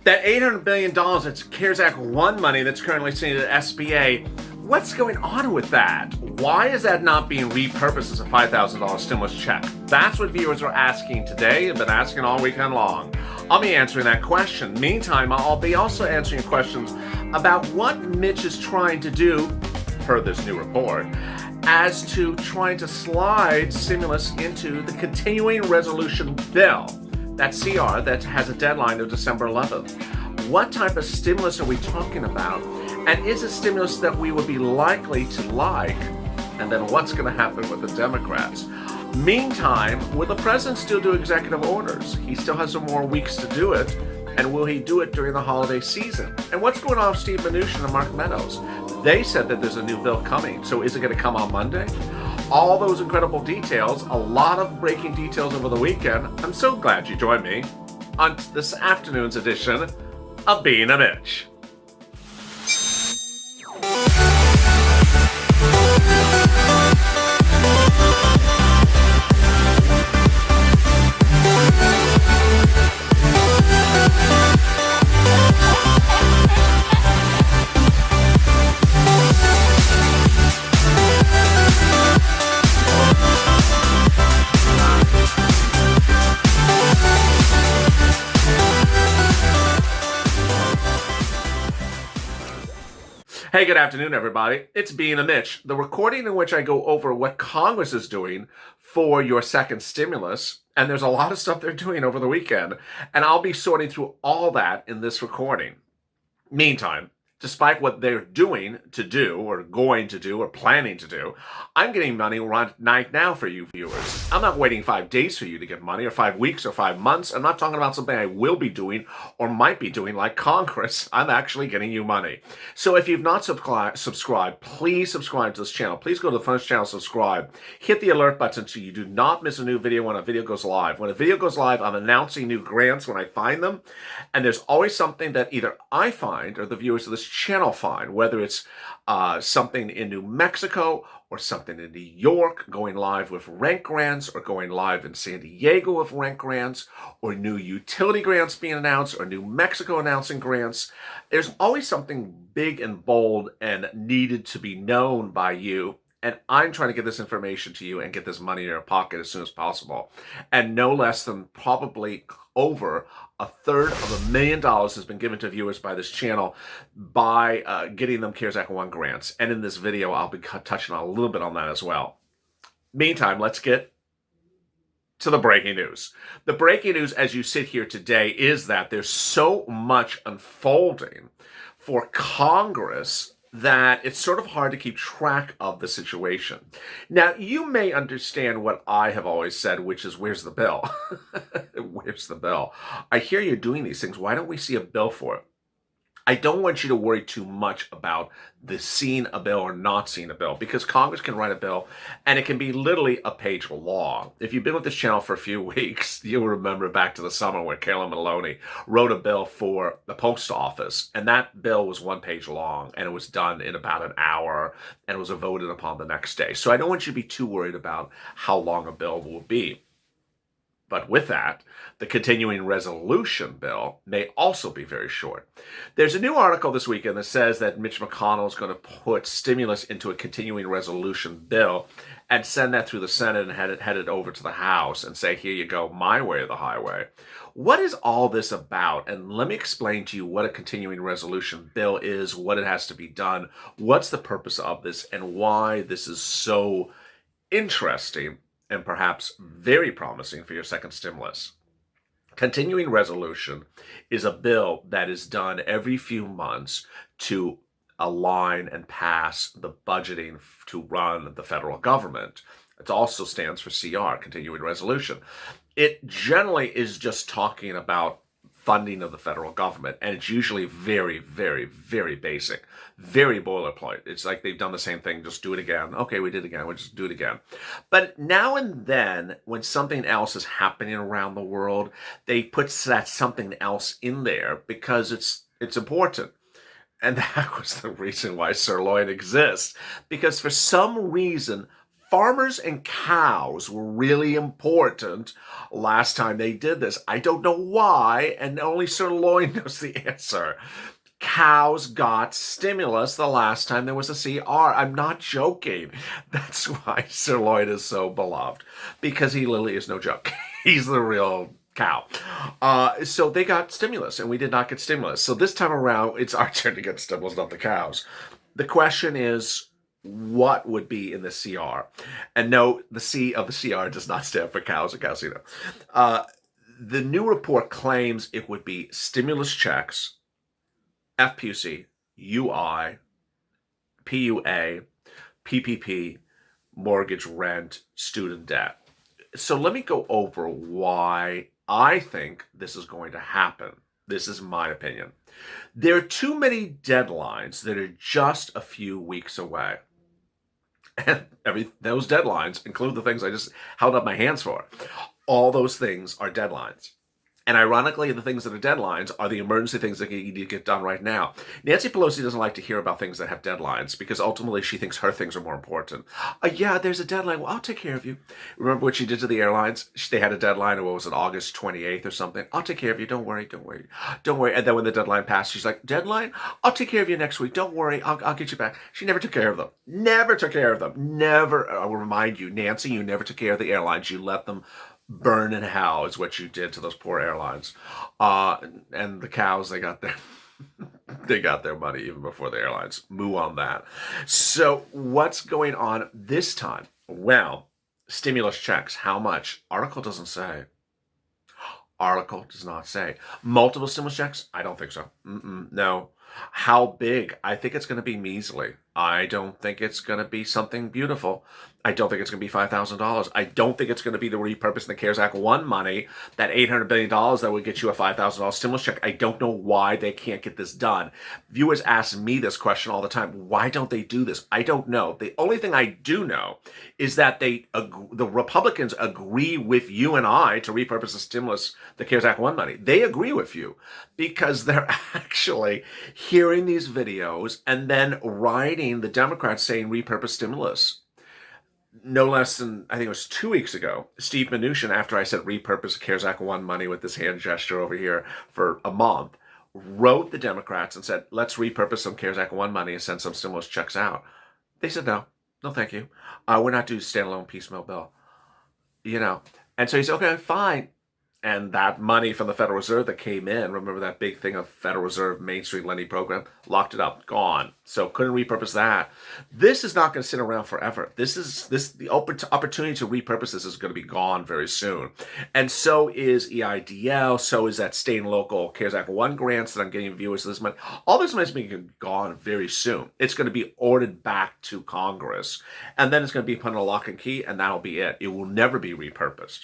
That $800 billion that's CARES Act 1 money that's currently sitting at SBA, what's going on with that? Why is that not being repurposed as a $5,000 stimulus check? That's what viewers are asking today and been asking all weekend long. I'll be answering that question. Meantime, I'll be also answering questions about what Mitch is trying to do, per this new report, as to trying to slide stimulus into the continuing resolution bill, that CR that has a deadline of December 11th. What type of stimulus are we talking about? And is a stimulus that we would be likely to like? And then what's going to happen with the Democrats? Meantime, will the president still do executive orders? He still has some more weeks to do it. And will he do it during the holiday season? And what's going on with Steve Mnuchin and Mark Meadows? They said that there's a new bill coming. So is it going to come on Monday? All those incredible details, a lot of breaking details over the weekend. I'm so glad you joined me on this afternoon's edition of Being a Mitch. Hey, good afternoon, everybody. It's Being a Mitch, the recording in which I go over what Congress is doing for your second stimulus. And there's a lot of stuff they're doing over the weekend. And I'll be sorting through all that in this recording. Meantime, despite what they're doing to do, or going to do, or planning to do, I'm getting money right now for you viewers. I'm not waiting 5 days for you to get money, or 5 weeks, or 5 months. I'm not talking about something I will be doing, or might be doing like Congress. I'm actually getting you money. So if you've not subscribed, please subscribe to this channel. Please go to the first channel, subscribe. Hit the alert button so you do not miss a new video when a video goes live. When a video goes live, I'm announcing new grants when I find them. And there's always something that either I find or the viewers of this channel find, whether it's something in New Mexico or something in New York going live with rent grants, or going live in San Diego with rent grants, or new utility grants being announced, or New Mexico announcing grants. There's always something big and bold and needed to be known by you. And I'm trying to get this information to you and get this money in your pocket as soon as possible. And no less than probably over $350,000 has been given to viewers by this channel by getting them CARES Act 1 grants. And in this video, I'll be touching on a little bit on that as well. Meantime, let's get to the breaking news. The breaking news as you sit here today is that there's so much unfolding for Congress that it's sort of hard to keep track of the situation. Now, you may understand what I have always said, which is, where's the bill? Where's the bill? I hear you're doing these things. Why don't we see a bill for it? I don't want you to worry too much about the seeing a bill or not seeing a bill, because Congress can write a bill and it can be literally a page long. If you've been with this channel for a few weeks, you'll remember back to the summer where Carolyn Maloney wrote a bill for the post office, and that bill was 1 page long, and it was done in about an hour, and it was voted upon the next day. So I don't want you to be too worried about how long a bill will be. But with that, the continuing resolution bill may also be very short. There's a new article this weekend that says that Mitch McConnell is going to put stimulus into a continuing resolution bill and send that through the Senate and head it over to the House and say, here you go, my way or the highway. What is all this about? And let me explain to you what a continuing resolution bill is, what it has to be done, what's the purpose of this, and why this is so interesting and perhaps very promising for your second stimulus. Continuing resolution is a bill that is done every few months to align and pass the budgeting to run the federal government. It also stands for CR, continuing resolution. It generally is just talking about funding of the federal government, and it's usually very, very, very basic, very boilerplate. It's like they've done the same thing, just do it again. Okay, we did it again, we'll just do it again. But now and then, when something else is happening around the world, they put that something else in there because it's important. And that was the reason why sirloin exists, because for some reason, Farmers and cows were really important last time they did this. I don't know why, and only Sir Lloyd knows the answer. Cows got stimulus the last time there was a CR. I'm not joking. That's why Sir Lloyd is so beloved, because he literally is no joke. He's the real cow. So they got stimulus, and we did not get stimulus. So this time around, it's our turn to get stimulus, not the cows. The question is, what would be in the CR? And no, the C of the CR does not stand for cows or casino. The new report claims it would be stimulus checks, FPUC, UI, PUA, PPP, mortgage, rent, student debt. So let me go over why I think this is going to happen. This is my opinion. There are too many deadlines that are just a few weeks away. And those deadlines include the things I just held up my hands for. All those things are deadlines. And ironically, the things that are deadlines are the emergency things that you need to get done right now. Nancy Pelosi doesn't like to hear about things that have deadlines because ultimately she thinks her things are more important. Yeah, there's a deadline. Well, I'll take care of you. Remember what she did to the airlines? They had a deadline, or what was it, August 28th or something? I'll take care of you. Don't worry. And then when the deadline passed, she's like, deadline? I'll take care of you next week. Don't worry. I'll get you back. She never took care of them. Never took care of them. Never. I will remind you, Nancy, you never took care of the airlines. You let them burn in hell is what you did to those poor airlines. And the cows, they got their money even before the airlines. Moo on that. So what's going on this time? Well, stimulus checks. How much? Article doesn't say. Article does not say. Multiple stimulus checks? I don't think so. No. How big? I think it's going to be measly. I don't think it's going to be something beautiful. I don't think it's going to be $5,000. I don't think it's going to be the repurposing the CARES Act 1 money, that $800 billion that would get you a $5,000 stimulus check. I don't know why they can't get this done. Viewers ask me this question all the time. Why don't they do this? I don't know. The only thing I do know is that the Republicans agree with you and I to repurpose the stimulus, the CARES Act 1 money. They agree with you because they're actually hearing these videos and then writing the Democrats saying repurpose stimulus. No less than, I think it was 2 weeks ago, Steve Mnuchin, after I said repurpose CARES Act 1 money with this hand gesture over here for a month, wrote the Democrats and said, let's repurpose some CARES Act 1 money and send some stimulus checks out. They said, no, thank you. We're not doing standalone piecemeal bill. And so he said, okay, fine. And that money from the Federal Reserve that came in, remember that big thing of Federal Reserve Main Street lending program, locked it up, gone. So couldn't repurpose that. This is not going to sit around forever. The opportunity to repurpose this is going to be gone very soon. And so is EIDL, so is that state and local CARES Act 1 grants that I'm getting viewers this month. All this money is being gone very soon. It's going to be ordered back to Congress, and then it's going to be put in a lock and key, and that'll be it. It will never be repurposed.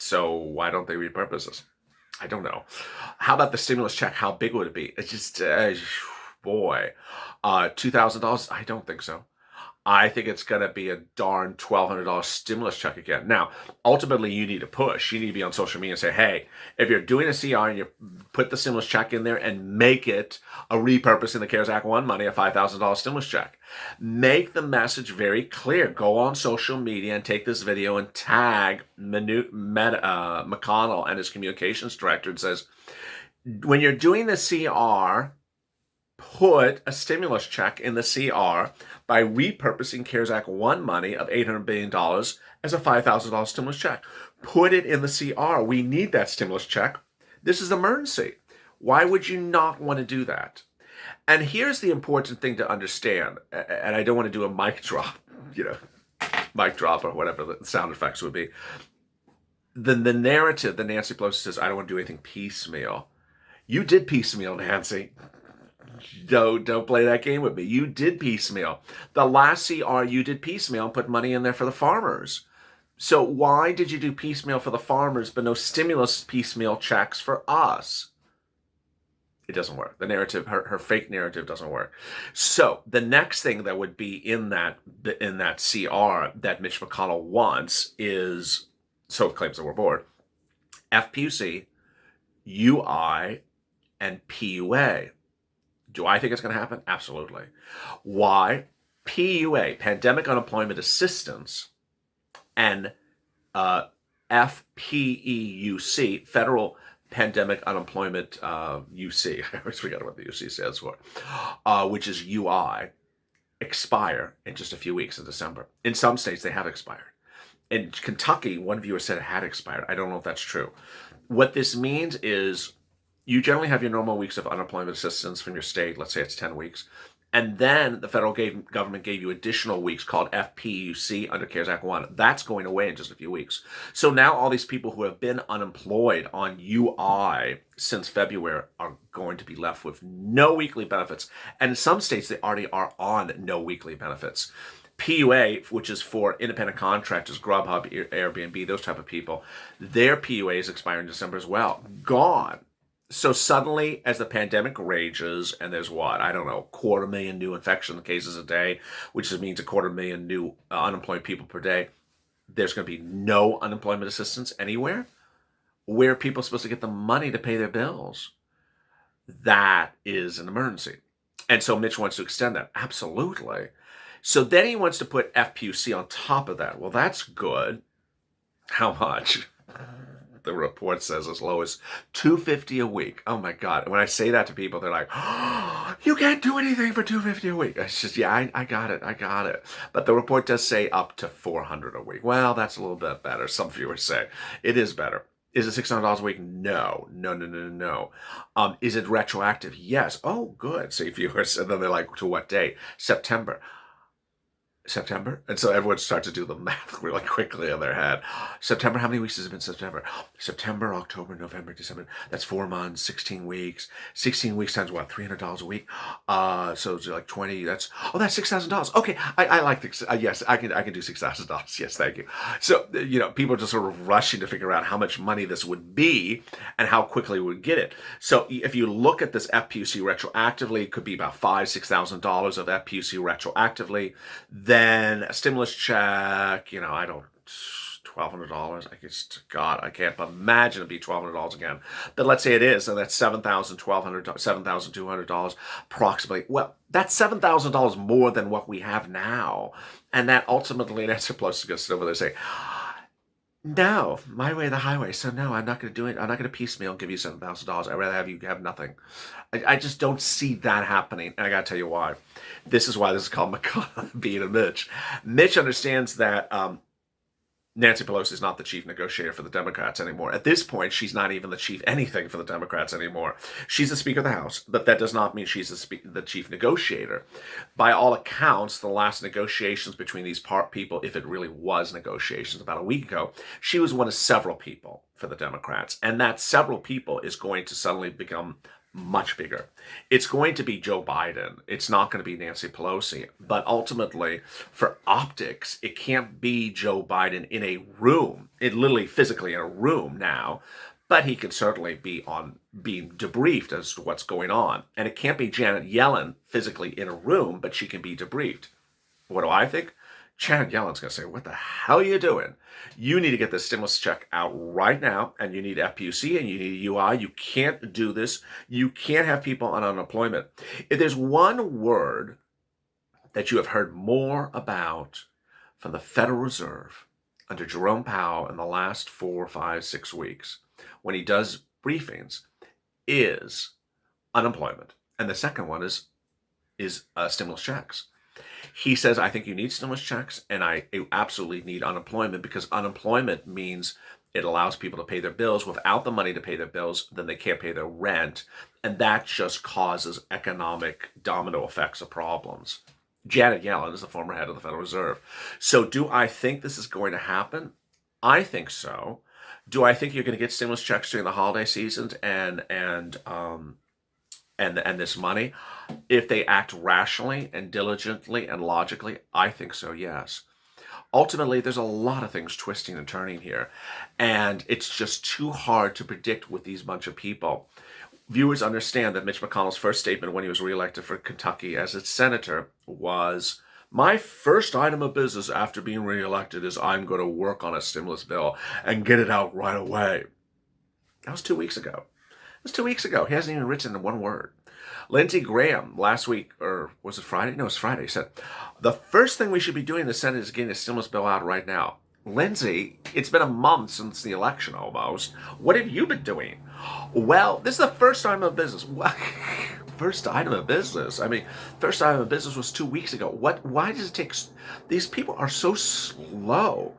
So why don't they repurpose this? I don't know. How about the stimulus check? How big would it be? It's just, boy, $2,000? I don't think so. I think it's going to be a darn $1,200 stimulus check again. Now, ultimately, you need to push. You need to be on social media and say, hey, if you're doing a CR and you put the stimulus check in there and make it a repurposing the CARES Act 1 money, a $5,000 stimulus check. Make the message very clear. Go on social media and take this video and tag McConnell and his communications director and says, when you're doing the CR, put a stimulus check in the CR by repurposing CARES Act 1 money of $800 billion as a $5,000 stimulus check. Put it in the CR. We need that stimulus check. This is an emergency. Why would you not want to do that? And here's the important thing to understand, and I don't want to do a mic drop, mic drop or whatever the sound effects would be. The narrative that Nancy Pelosi says, I don't want to do anything piecemeal. You did piecemeal, Nancy. Don't play that game with me. You did piecemeal. The last CR you did piecemeal and put money in there for the farmers. So why did you do piecemeal for the farmers but no stimulus piecemeal checks for us? It doesn't work. The narrative, her fake narrative doesn't work. So the next thing that would be in that CR that Mitch McConnell wants is, so it claims that we're bored, FPUC, UI, and PUA. Do I think it's going to happen? Absolutely. Why? PUA, Pandemic Unemployment Assistance, and FPEUC, Federal Pandemic Unemployment UC, I always forget what the UC stands for, which is UI, expire in just a few weeks in December. In some states, they have expired. In Kentucky, one viewer said it had expired. I don't know if that's true. What this means is you generally have your normal weeks of unemployment assistance from your state. Let's say it's 10 weeks. And then the federal government gave you additional weeks called FPUC under CARES Act 1. That's going away in just a few weeks. So now all these people who have been unemployed on UI since February are going to be left with no weekly benefits. And in some states, they already are on no weekly benefits. PUA, which is for independent contractors, Grubhub, Airbnb, those type of people, their PUA is expiring in December as well. Gone. So suddenly, as the pandemic rages, and there's what, I don't know, 250,000 new infection cases a day, which means 250,000 new unemployed people per day, there's going to be no unemployment assistance anywhere. Where are people supposed to get the money to pay their bills? That is an emergency. And so Mitch wants to extend that. Absolutely. So then he wants to put FPUC on top of that. Well, that's good. How much? The report says as low as $250 a week. Oh my God. When I say that to people, they're like, oh, you can't do anything for $250 a week. It's just, yeah, I got it. But the report does say up to $400 a week. Well, that's a little bit better. Some viewers say it is better. Is it $600 a week? No. Is it retroactive? Yes. Oh, good. Say viewers. And then they're like, to what date? September. And so everyone starts to do the math really quickly in their head. September, how many weeks has it been September? September, October, November, December. That's 4 months, 16 weeks. 16 weeks times what? $300 a week. So it's like 20. That's $6,000. Okay, I like this. Yes, I can do $6,000. Yes, thank you. So people are just sort of rushing to figure out how much money this would be and how quickly we would get it. So if you look at this FPUC retroactively, it could be about $5,000-$6,000 of FPUC retroactively. Then a stimulus check, $1,200. I can't imagine it'd be $1,200 again. But let's say it is, and that's $7,200 approximately. Well, that's $7,000 more than what we have now. And that ultimately, Nancy Pelosi is going to sit over there and say, no, my way or the highway. So no, I'm not going to do it. I'm not going to piecemeal and give you $7,000. I'd rather have you have nothing. I just don't see that happening. And I got to tell you why. This is why this is called McConnell being a Mitch. Mitch understands that Nancy Pelosi is not the chief negotiator for the Democrats anymore. At this point, she's not even the chief anything for the Democrats anymore. She's the Speaker of the House, but that does not mean she's the chief negotiator. By all accounts, the last negotiations between these people, if it really was negotiations about a week ago, she was one of several people for the Democrats. And that several people is going to suddenly become much bigger. It's going to be Joe Biden. It's not going to be Nancy Pelosi. But ultimately, for optics, it can't be Joe Biden in a room, literally physically in a room now, but he can certainly be being debriefed as to what's going on. And it can't be Janet Yellen physically in a room, but she can be debriefed. What do I think? Janet Yellen's going to say, what the hell are you doing? You need to get this stimulus check out right now, and you need FPUC and you need UI. You can't do this. You can't have people on unemployment. If there's one word that you have heard more about from the Federal Reserve under Jerome Powell in the last 4, 5, 6 weeks, when he does briefings, is unemployment. And the second one is stimulus checks. He says, I think you need stimulus checks, and you absolutely need unemployment, because unemployment means it allows people to pay their bills. Without the money to pay their bills, then they can't pay their rent, and that just causes economic domino effects of problems. Janet Yellen is the former head of the Federal Reserve. So do I think this is going to happen? I think so. Do I think you're going to get stimulus checks during the holiday seasons and this money, if they act rationally and diligently and logically? I think so, yes. Ultimately, there's a lot of things twisting and turning here, and it's just too hard to predict with these bunch of people. Viewers understand that Mitch McConnell's first statement when he was reelected for Kentucky as its senator was, my first item of business after being reelected is I'm going to work on a stimulus bill and get it out right away. That was 2 weeks ago. was 2 weeks ago. He hasn't even written one word. Lindsey Graham last week, or was it Friday? No, it was Friday. He said, the first thing we should be doing in the Senate is getting a stimulus bill out right now. Lindsey, it's been a month since the election almost. What have you been doing? Well, this is the first item of business. First item of business? I mean, first item of business was 2 weeks ago. Why does it take... These people are so slow.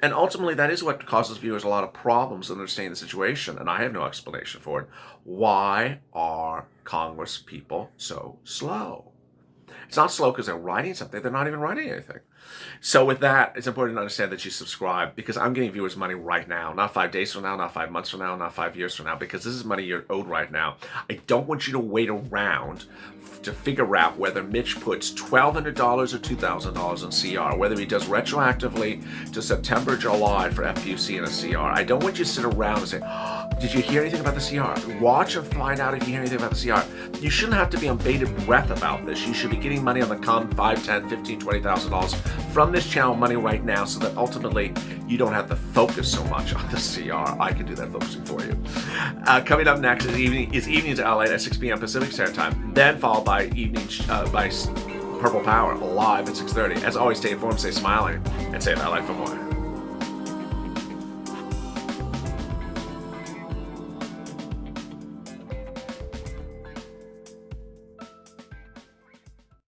And ultimately, that is what causes viewers a lot of problems in understanding the situation, and I have no explanation for it. Why are Congress people so slow? It's not slow because they're writing something. They're not even writing anything. So with that, it's important to understand that you subscribe, because I'm getting viewers money right now, not 5 days from now, not 5 months from now, not 5 years from now, because this is money you're owed right now. I don't want you to wait around to figure out whether Mitch puts $1,200 or $2,000 in CR, whether he does retroactively to September, July for FPUC and a CR. I don't want you to sit around and say, did you hear anything about the CR? Watch and find out if you hear anything about the CR. You shouldn't have to be on bated breath about this. You should be getting money on the come, $5, $10, $15, $20,000 from this channel money right now, so that ultimately you don't have to focus so much on the CR. I can do that focusing for you. Coming up next is evenings at Lalate at 6 p.m. Pacific Standard Time, then followed by evenings by Purple Power live at 6:30. As always, stay informed, stay smiling, and stay in that life for more.